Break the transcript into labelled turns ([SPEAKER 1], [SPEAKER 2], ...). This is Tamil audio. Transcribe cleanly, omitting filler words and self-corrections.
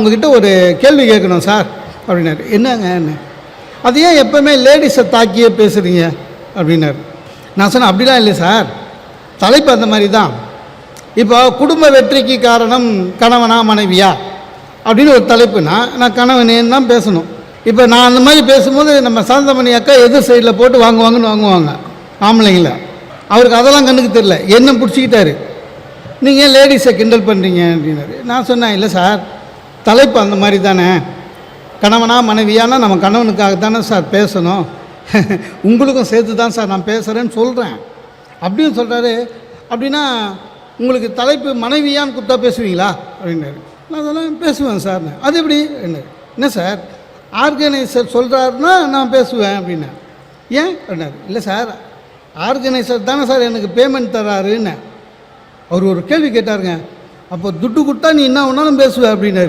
[SPEAKER 1] உங்ககிட்ட ஒரு கேள்வி கேட்கணும் சார் அப்படின்னாரு. என்னங்க? அது ஏன் எப்போவுமே லேடிஸை தாக்கியே பேசுகிறீங்க அப்படின்னாரு. நான் சொன்னேன், அப்படிலாம் இல்லை சார், தலைப்பு அந்த மாதிரி தான். இப்போ குடும்ப வெற்றிக்கு காரணம் கணவனா மனைவியா அப்படின்னு ஒரு தலைப்புனா நான் கணவனேன்னு தான் பேசணும். இப்போ நான் அந்த மாதிரி பேசும்போது நம்ம சாந்தமணி அக்கா எதிர் சைடில் போட்டு வாங்குவாங்க ஆம்பளைங்கள. அவருக்கு அதெல்லாம் கண்ணுக்கு தெரியல, என்ன பிடிச்சிக்கிட்டாரு. நீங்கள் ஏன் லேடிஸை கிண்டல் பண்ணுறீங்க அப்படின்னாரு. நான் சொன்னேன், இல்லை சார், தலைப்பு அந்த மாதிரி தானே, கணவனா மனைவியானா நம்ம கணவனுக்காக தானே சார் பேசணும், உங்களுக்கும் சேர்த்து தான் சார் நான் பேசுகிறேன்னு சொல்கிறேன் அப்படின்னு சொல்கிறாரு. அப்படின்னா உங்களுக்கு தலைப்பு மனைவியான்னு கொடுத்தா பேசுவீங்களா அப்படின்னாரு. நான் அதெல்லாம் பேசுவேன் சார். அது எப்படி என்ன சார், ஆர்கனைசர் சொல்கிறாருன்னா நான் பேசுவேன் அப்படின்னேன். ஏன் அப்படின்னாரு. இல்லை சார், ஆர்கனைசர் தானே சார் எனக்கு பேமெண்ட் தராருன்னு. அவர் ஒரு கேள்வி கேட்டாருங்க. அப்போ துட்டு கொடுத்தா நீ என்ன வேணாலும் பேசுவேன் அப்படின்னாரு.